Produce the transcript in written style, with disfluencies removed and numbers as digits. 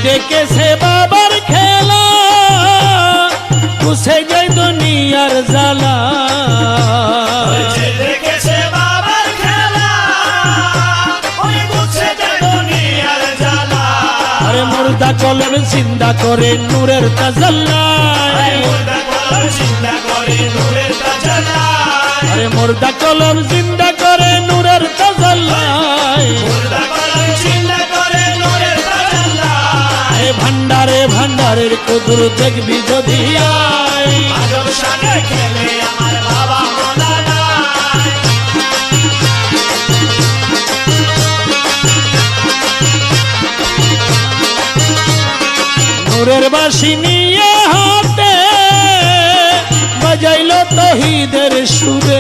ডেকেছে বাবার খেলা মুছে যায় দুনিয়ার জ্বালা ডেকেছে বাবার খেলা ওই মুছে যায় দুনিয়ার জ্বালা আরে মুর্দা কলম জিন্দা করে নূরের তাজাল্লায় মুর্দা কলম জিন্দা করে নূরের তাজাল্লায় আরে মুর্দা কলম জিন্দা করে নূরের তাজাল্লায় মুর্দা কলম জিন্দা করে নূরের তাজাল্লায় ভান্ডারে ভান্ডারের কুদুর দেখবি যদি আয় আজব শানে খেলে আমার বাবা মাওলানা নূরের বাঁশি নিয়ে হাতে বাজাইল তহিদের সুরে